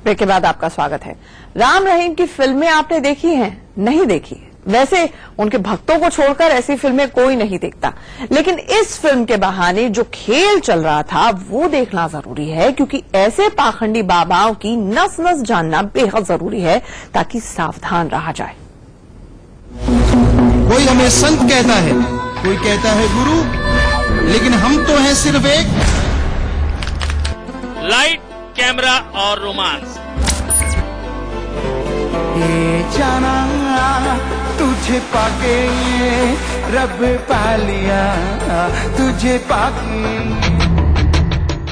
Break के बाद आपका स्वागत है। राम रहीम की फिल्में आपने देखी हैं? नहीं देखी। वैसे उनके भक्तों को छोड़कर ऐसी फिल्में कोई नहीं देखता, लेकिन इस फिल्म के बहाने जो खेल चल रहा था वो देखना जरूरी है, क्योंकि ऐसे पाखंडी बाबाओं की नस नस जानना बेहद जरूरी है ताकि सावधान रहा जाए। कोई हमें संत कहता है, कोई कहता है गुरु, लेकिन हम तो हैं सिर्फ एक लाइट, कैमरा और रोमांस। ये जाना तुझे पाके रब पा लिया, तुझे पाके।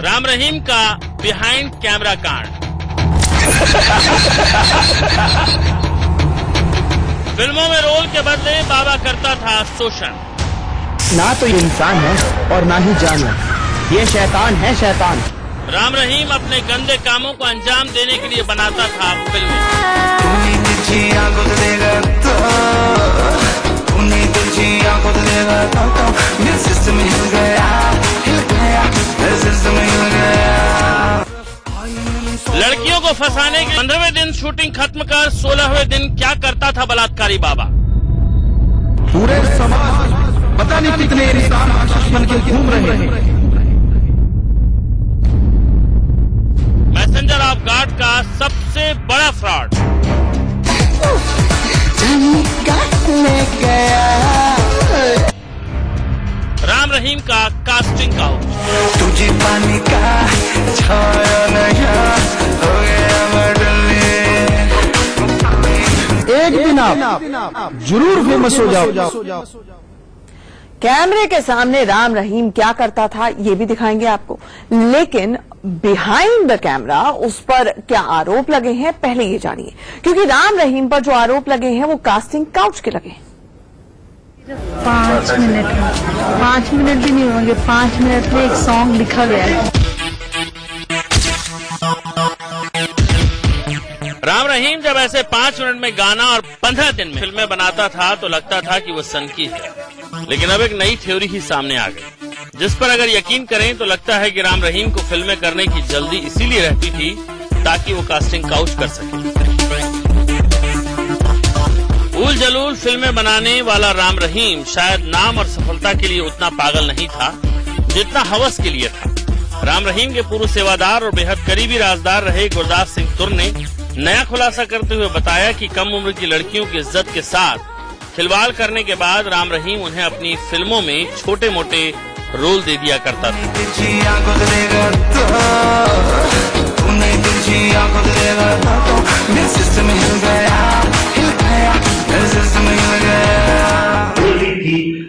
राम रहीम का बिहाइंड कैमरा कांड। फिल्मों में रोल के बदले बाबा करता था शोषण। ना तो ये इंसान है और ना ही जानवर, ये शैतान है शैतान। राम रहीम अपने गंदे कामों को अंजाम देने के लिए बनाता था फिल्में। लड़कियों को फंसाने के 15वें दिन शूटिंग खत्म कर 16वें दिन क्या करता था बलात्कारी बाबा। पूरे समाज पता नहीं कितने इंसान आशीष बन के घूम रहे हैं। मैसेंजर ऑफ गॉड का सबसे बड़ा फ्रॉड। राम रहीम का कास्टिंग काउच। तुझे पानी का छाया नया हो गया मडले। एक दिन आप जरूर फेमस हो जाओ। कैमरे के सामने राम रहीम क्या करता था ये भी दिखाएंगे आपको, लेकिन बिहाइंड द कैमरा उस पर क्या आरोप लगे हैं पहले ये जानिए, क्योंकि राम रहीम पर जो आरोप लगे हैं वो कास्टिंग काउच के लगे हैं। 5 मिनट भी नहीं होंगे, 5 मिनट में एक सॉन्ग लिखा गया है। राम रहीम जब ऐसे 5 मिनट में गाना और 15 दिन में फिल्में बनाता था तो लगता था कि वो सनकी है, लेकिन अब एक नई थ्योरी ही सामने आ गई, जिस पर अगर यकीन करें तो लगता है कि राम रहीम को फिल्में करने की जल्दी इसीलिए रहती थी ताकि वो कास्टिंग काउच कर सके। उल जलूल फिल्में बनाने वाला राम रहीम शायद नाम और सफलता के लिए उतना पागल नहीं था जितना हवस के लिए था। राम रहीम के पूर्व सेवादार और बेहद करीबी राजदार रहे गुरदास सिंह तुर ने नया खुलासा करते हुए बताया कि कम उम्र की लड़कियों की इज्जत के साथ खिलवाड़ करने के बाद राम रहीम उन्हें अपनी फिल्मों में छोटे मोटे रोल दे दिया करता था।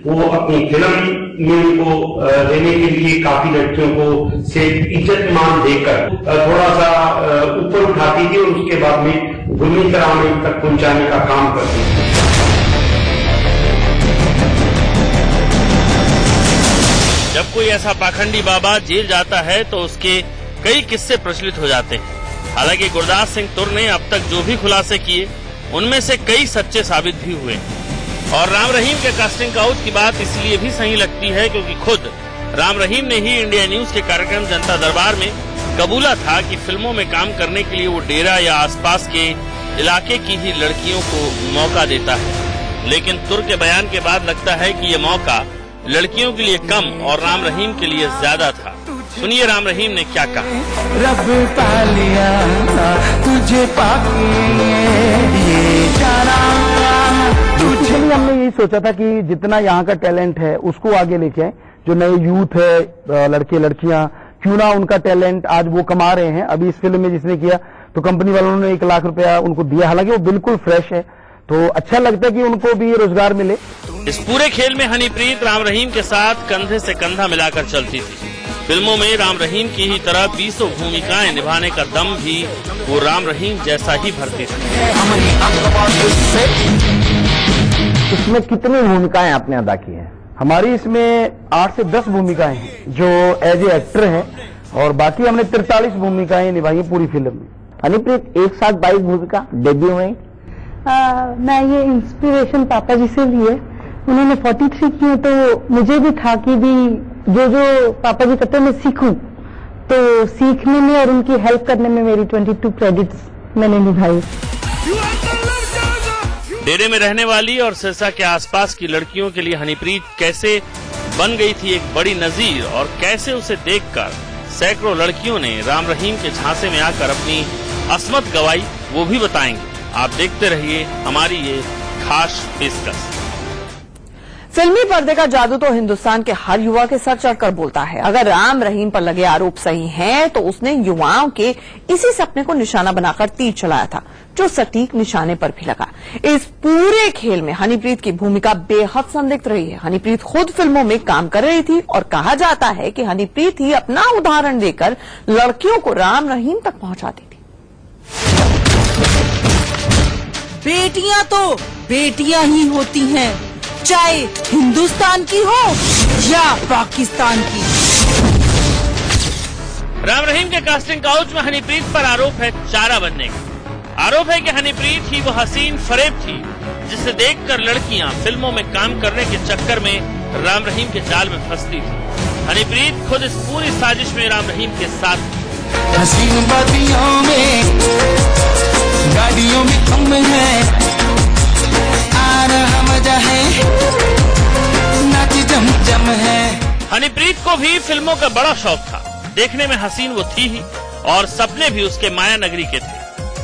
वो अपनी फिल्म में उनको देने के लिए काफी लड़कियों को से इज्जत मान देकर थोड़ा सा ऊपर उठाती थी और उसके बाद में गुनी कराने तक पहुंचाने का काम करती थी। जब कोई ऐसा पाखंडी बाबा जेल जाता है तो उसके कई किस्से प्रचलित हो जाते हैं। हालांकि गुरदास सिंह तुर ने अब तक जो भी खुलासे किए उनमें से कई सच्चे साबित भी हुए। और राम रहीम के कास्टिंग काउच की बात इसलिए भी सही लगती है क्योंकि खुद राम रहीम ने ही इंडिया न्यूज के कार्यक्रम जनता दरबार में कबूला था कि फिल्मों में काम करने के लिए वो डेरा या आसपास के इलाके की ही लड़कियों को मौका देता है। लेकिन तुर के बयान के बाद लगता है कि ये मौका लड़कियों के लिए कम और राम रहीम के लिए ज्यादा था। सुनिए राम रहीम ने क्या कहा। रब पा लिया, तुझे पाके ये जाना। हमने यही सोचा था कि जितना यहाँ का टैलेंट है उसको आगे लेके आए। जो नए यूथ है, लड़के लड़कियां, क्यों ना उनका टैलेंट आज वो कमा रहे हैं। अभी इस फिल्म में जिसने किया तो कंपनी वालों ने 1 लाख रुपया उनको दिया, हालांकि वो बिल्कुल फ्रेश है, तो अच्छा लगता है कि उनको भी रोजगार मिले। इस पूरे खेल में हनीप्रीत राम रहीम के साथ कंधे से कंधा मिलाकर चलती थी। फिल्मों में राम रहीम की ही तरह 20 भूमिकाएं निभाने का दम भी वो राम रहीम जैसा ही भरती थी। इसमें कितनी भूमिकाएं आपने अदा की हैं? हमारी इसमें 8 से 10 भूमिकाएं हैं जो एज ए एक्टर हैं, और बाकी हमने 43 भूमिकाएं निभाई हैं पूरी फिल्म में। हनीप्रीत, एक साथ 22 भूमिका डेब्यू हुई। मैं ये इंस्पिरेशन पापा जी से भी है, उन्होंने 43 की है, तो मुझे भी था कि भी जो पापा जी करते मैं सीखूं। तो सीखने में और उनकी हेल्प करने में मेरी 22 क्रेडिट्स मैंने निभाई। डेरे में रहने वाली और सिरसा के आसपास की लड़कियों के लिए हनीप्रीत कैसे बन गई थी एक बड़ी नजीर, और कैसे उसे देखकर सैकड़ों लड़कियों ने राम रहीम के झांसे में आकर अपनी अस्मत गवाई, वो भी बताएंगे। आप देखते रहिए हमारी ये खास पेशकश। फिल्मी पर्दे का जादू तो हिंदुस्तान के हर युवा के सर चढ़कर बोलता है। अगर राम रहीम पर लगे आरोप सही हैं, तो उसने युवाओं के इसी सपने को निशाना बनाकर तीर चलाया था, जो सटीक निशाने पर भी लगा। इस पूरे खेल में हनीप्रीत की भूमिका बेहद संदिग्ध रही है। हनीप्रीत खुद फिल्मों में काम कर रही थी और कहा जाता है कि हनीप्रीत ही अपना उदाहरण देकर लड़कियों को राम रहीम तक पहुंचाती थी। बेटियां तो बेटियां ही होती हैं, चाहे हिंदुस्तान की हो या पाकिस्तान की। राम रहीम के कास्टिंग काउच में हनीप्रीत पर आरोप है चारा बनने का। आरोप है कि हनीप्रीत ही वो हसीन फरेब थी जिसे देखकर लड़कियां फिल्मों में काम करने के चक्कर में राम रहीम के जाल में फंसती थी। हनीप्रीत खुद इस पूरी साजिश में राम रहीम के साथ थी। हसीन बातियों में, गाड़ियों में कम है, आ रहा मजा है, नाच जम है। हनीप्रीत को भी फिल्मों का बड़ा शौक था। देखने में हसीन वो थी ही, और सपने भी उसके माया नगरी के थे।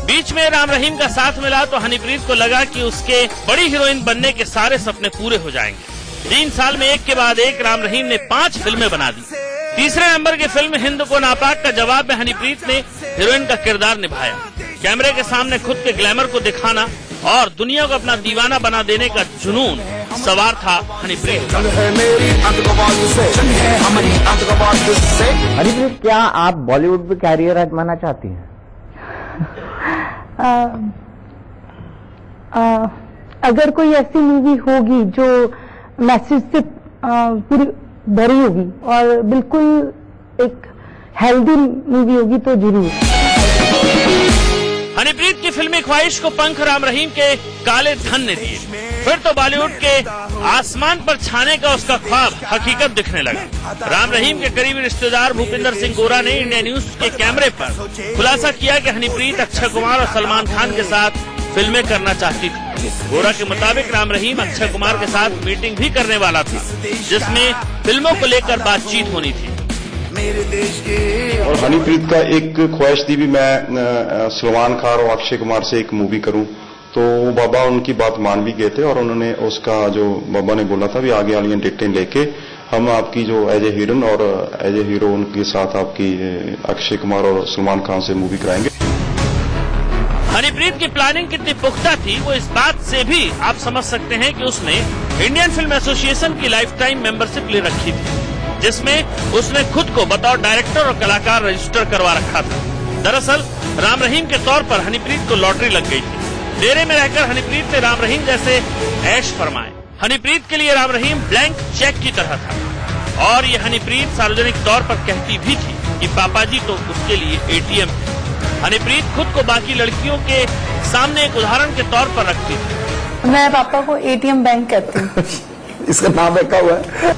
बीच में राम रहीम का साथ मिला तो हनीप्रीत को लगा कि उसके बड़ी हीरोइन बनने के सारे सपने पूरे हो जाएंगे। 3 साल में एक के बाद एक राम रहीम ने 5 फिल्में बना दी। तीसरे नंबर की फिल्म हिंद को नापाक का जवाब में हनीप्रीत ने हीरोइन का किरदार निभाया। कैमरे के सामने खुद के ग्लैमर को दिखाना और दुनिया को अपना दीवाना बना देने का जुनून सवार था हनीप्रीत का। हनीप्रीत, क्या आप बॉलीवुड में कैरियर आजमाना चाहती हैं? अगर कोई ऐसी मूवी होगी जो मैसेज से पूरी भरी होगी और बिल्कुल एक हेल्दी मूवी होगी तो जरूर। हनीप्रीत की फिल्मी ख्वाहिश को पंख राम रहीम के काले धन ने दिए। फिर तो बॉलीवुड के आसमान पर छाने का उसका ख्वाब हकीकत दिखने लगा। राम रहीम के करीबी रिश्तेदार भूपिंदर सिंह गोरा ने इंडिया न्यूज के कैमरे पर खुलासा किया कि हनीप्रीत अक्षय कुमार और सलमान खान के साथ फिल्में करना चाहती थी। गोरा के मुताबिक राम रहीम अक्षय कुमार के साथ मीटिंग भी करने वाला था, जिसमें फिल्मों को लेकर बातचीत होनी थी। और हनीप्रीत का एक ख्वाहिश थी भी मैं सलमान खान और अक्षय कुमार से एक मूवी करूं, तो बाबा उनकी बात मान भी गए थे और उन्होंने उसका जो बाबा ने बोला था भी आगे वाली डेटें लेके हम आपकी जो एज ए हीरोइन और एज ए हीरो उनके साथ आपकी अक्षय कुमार और सलमान खान से मूवी कराएंगे। हनीप्रीत की प्लानिंग कितनी पुख्ता थी वो इस बात से भी आप समझ सकते हैं कि उसने इंडियन फिल्म एसोसिएशन की लाइफ टाइम मेंबरशिप ले रखी थी, जिसमें उसने खुद को बतौर डायरेक्टर और कलाकार रजिस्टर करवा रखा था। दरअसल राम रहीम के तौर पर हनीप्रीत को लॉटरी लग गई थी। डेरे में रहकर हनीप्रीत ने राम रहीम जैसे ऐश फरमाए। हनीप्रीत के लिए राम रहीम ब्लैंक चेक की तरह था, और ये हनीप्रीत सार्वजनिक तौर पर कहती भी थी कि पापा जी तो उसके लिए एटीएम थे। हनीप्रीत खुद को बाकी लड़कियों के सामने एक उदाहरण के तौर पर रखती थी। मैं पापा को एटीएम बैंक कहती हूँ। इसका नाम रखा हुआ है।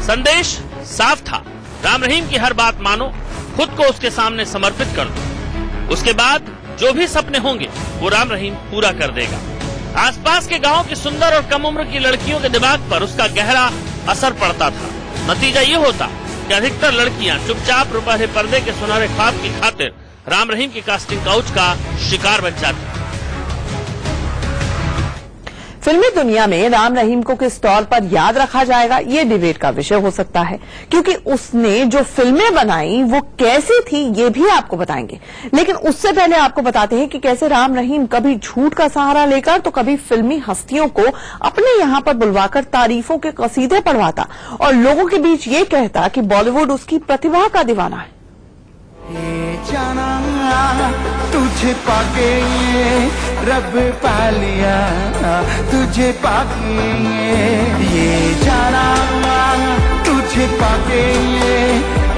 संदेश साफ था, राम रहीम की हर बात मानो, खुद को उसके सामने समर्पित कर दो, उसके बाद जो भी सपने होंगे वो राम रहीम पूरा कर देगा। आसपास के गांव की सुंदर और कम उम्र की लड़कियों के दिमाग पर उसका गहरा असर पड़ता था। नतीजा ये होता कि अधिकतर लड़कियां चुपचाप रुपये पर्दे के सुनहरे ख्वाब की खातिर राम रहीम की कास्टिंग काउच का शिकार बन जाती। फिल्मी दुनिया में राम रहीम को किस तौर पर याद रखा जाएगा, ये डिबेट का विषय हो सकता है, क्योंकि उसने जो फिल्में बनाई वो कैसी थी ये भी आपको बताएंगे। लेकिन उससे पहले आपको बताते हैं कि कैसे राम रहीम कभी झूठ का सहारा लेकर तो कभी फिल्मी हस्तियों को अपने यहां पर बुलवाकर तारीफों के कसीदे पढ़वाता और लोगों के बीच ये कहता कि बॉलीवुड उसकी प्रतिभा का दीवाना है। जाना तुझे पाके रब पा लिया, तुझे पाके ये जाना तुझे पाके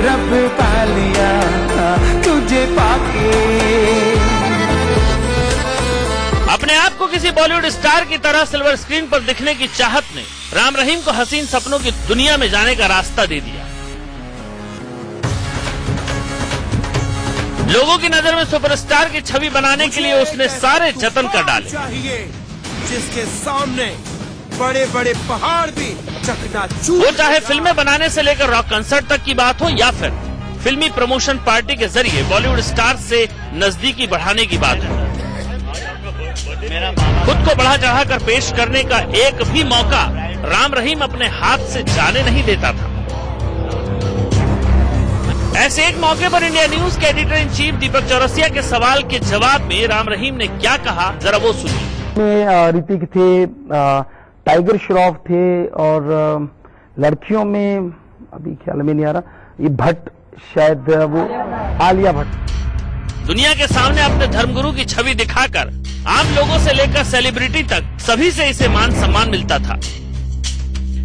रब पा लिया, तुझे पाके। अपने आप को किसी बॉलीवुड स्टार की तरह सिल्वर स्क्रीन पर दिखने की चाहत ने राम रहीम को हसीन सपनों की दुनिया में जाने का रास्ता दे दिया। लोगों की नजर में सुपरस्टार की छवि बनाने के लिए उसने सारे जतन कर डाले। चाहिए जिसके सामने बड़े बड़े पहाड़ भी चकनाचूर। वो चाहे फिल्में बनाने से लेकर रॉक कंसर्ट तक की बात हो या फिर फिल्मी प्रमोशन पार्टी के जरिए बॉलीवुड स्टार से नजदीकी बढ़ाने की बात हो, खुद को बढ़ा चढ़ाकर पेश करने का एक भी मौका राम रहीम अपने हाथ से जाने नहीं देता था। ऐसे एक मौके पर इंडिया न्यूज के एडिटर इन चीफ दीपक चौरसिया के सवाल के जवाब में राम रहीम ने क्या कहा, जरा वो सुनिए। में ऋतिक थे, टाइगर श्रॉफ थे, और लड़कियों में अभी ख्याल में नहीं आ रहा, ये भट्ट, शायद वो आलिया भट्ट। दुनिया के सामने अपने धर्मगुरु की छवि दिखाकर आम लोगों से लेकर सेलिब्रिटी तक सभी से इसे मान सम्मान मिलता था।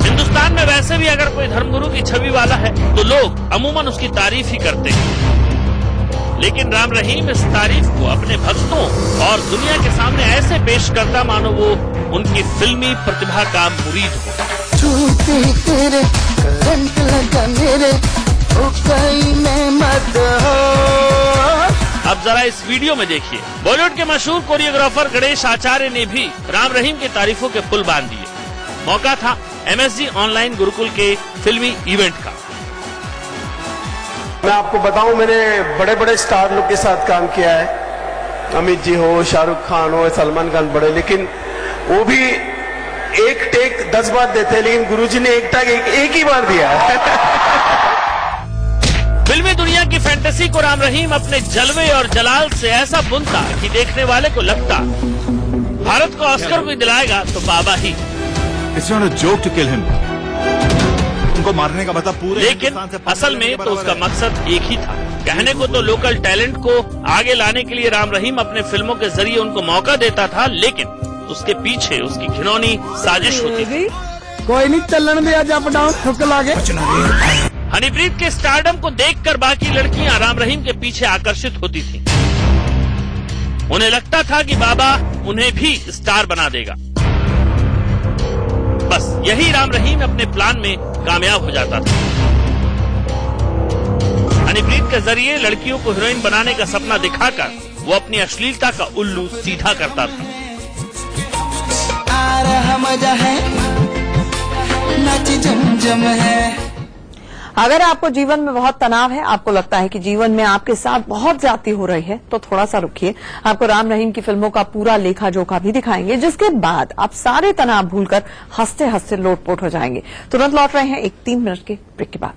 हिंदुस्तान में वैसे भी अगर कोई धर्मगुरु की छवि वाला है तो लोग अमूमन उसकी तारीफ ही करते हैं, लेकिन राम रहीम इस तारीफ को अपने भक्तों और दुनिया के सामने ऐसे पेश करता मानो वो उनकी फिल्मी प्रतिभा का मुरीद हो। अब जरा इस वीडियो में देखिए, बॉलीवुड के मशहूर कोरियोग्राफर गणेश आचार्य ने भी राम रहीम के तारीफों के पुल बांध दिए। मौका था MSG ऑनलाइन गुरुकुल के फिल्मी इवेंट का। मैं आपको बताऊं, मैंने बड़े बड़े स्टार लोग के साथ काम किया है, अमित जी हो, शाहरुख खान हो, सलमान खान, बड़े, लेकिन वो भी एक टेक 10 बार देते हैं, लेकिन गुरुजी ने एक टेक एक ही बार दिया है। फिल्मी दुनिया की फैंटेसी को राम रहीम अपने जलवे और जलाल से ऐसा बुनता कि देखने वाले को लगता भारत को ऑस्कर भी दिलाएगा तो बाबा ही। It's not a joke to kill him. उनको मारने का मतलब पूरे, लेकिन असल में तो उसका मकसद एक ही था। कहने को तो लोकल टैलेंट को आगे लाने के लिए राम रहीम अपने फिल्मों के जरिए उनको मौका देता था, लेकिन उसके पीछे उसकी घिनौनी साजिश होती थी। कोई नहीं, चलन में आज अप डाउन ठुकल आगे। हनीप्रीत के स्टारडम को देखकर बाकी लड़कियां राम रहीम के पीछे आकर्षित होती थीं। उन्हें लगता था कि बाबा उन्हें भी स्टार बना देगा। बस यही राम रहीम अपने प्लान में कामयाब हो जाता था। हनीप्रीत के जरिए लड़कियों को हीरोइन बनाने का सपना दिखाकर वो अपनी अश्लीलता का उल्लू सीधा करता था। आ रहा मजा है, नाच जमजम है। अगर आपको जीवन में बहुत तनाव है, आपको लगता है कि जीवन में आपके साथ बहुत ज्यादती हो रही है, तो थोड़ा सा रुकिए। आपको राम रहीम की फिल्मों का पूरा लेखा जोखा भी दिखाएंगे, जिसके बाद आप सारे तनाव भूलकर हंसते हंसते लोटपोट हो जाएंगे। तुरंत लौट रहे हैं एक 3 मिनट के ब्रेक के बाद।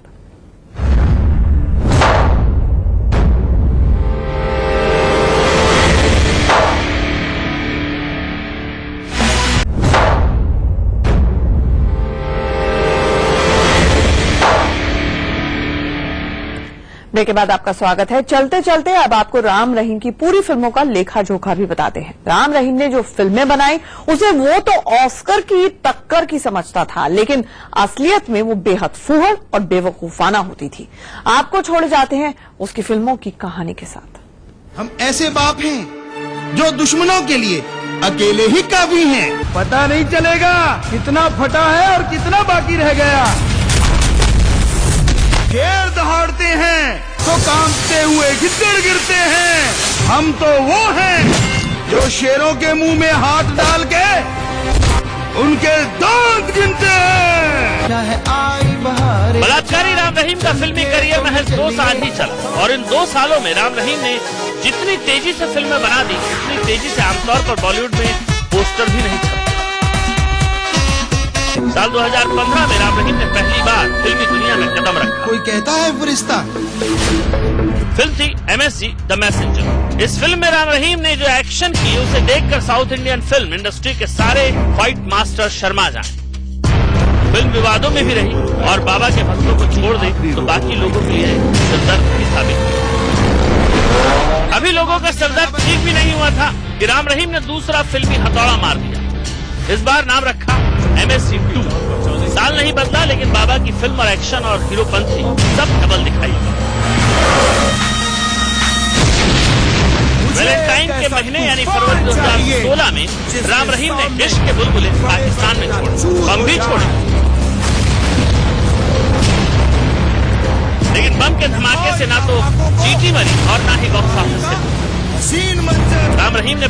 ब्रेक के बाद आपका स्वागत है। चलते चलते अब आपको राम रहीम की पूरी फिल्मों का लेखा जोखा भी बताते हैं। राम रहीम ने जो फिल्में बनाई उसे वो तो ऑस्कर की टक्कर की समझता था, लेकिन असलियत में वो बेहद फूहड़ और बेवकूफाना होती थी। आपको छोड़े जाते हैं उसकी फिल्मों की कहानी के साथ। हम ऐसे बाप हैं जो दुश्मनों के लिए अकेले ही काफी हैं। पता नहीं चलेगा कितना फटा है और कितना बाकी रह गया। शेर दहाड़ते हैं तो कांपते हुए गिद्दड़ गिरते हैं। हम तो वो हैं जो शेरों के मुंह में हाथ डाल के उनके दांत गिनते हैं। बलात्कारी राम रहीम का फिल्मी करियर महज 2 साल ही चला, और इन 2 सालों में राम रहीम ने जितनी तेजी से फिल्में बना दी, उतनी तेजी से आमतौर पर बॉलीवुड में पोस्टर भी नहीं छपे। साल 2015 में राम रहीम ने पहली बार फिल्मी दुनिया में कदम रखा। कोई कहता है फरिश्ता। फिल्म थी MSG द मैसेंजर। इस फिल्म में राम रहीम ने जो एक्शन की उसे देखकर साउथ इंडियन फिल्म इंडस्ट्री के सारे फाइट मास्टर शर्मा जाए। फिल्म विवादों में भी रही और बाबा के भक्तों को छोड़ दे तो बाकी लोगों के लिए सिरदर्द भी साबित हुई। अभी लोगों का सिरदर्द ठीक भी नहीं हुआ था कि राम रहीम ने दूसरा फिल्मी हथौड़ा मार दिया। इस बार नाम रखा MSG 2। साल नहीं बदला, लेकिन बाबा की फिल्म और एक्शन और हीरोपंथी सब डबल दिखाई। वैलेंटाइन के महीने यानी फरवरी 2016 में राम रहीम ने इश्क के बुलबुले पाकिस्तान में छोड़े, बम भी छोड़े, लेकिन बम के के धमाके से ना तो चीटी बनी और ना ही बॉक्स ऑफिस से। हसीन मंजर राम रहीम ने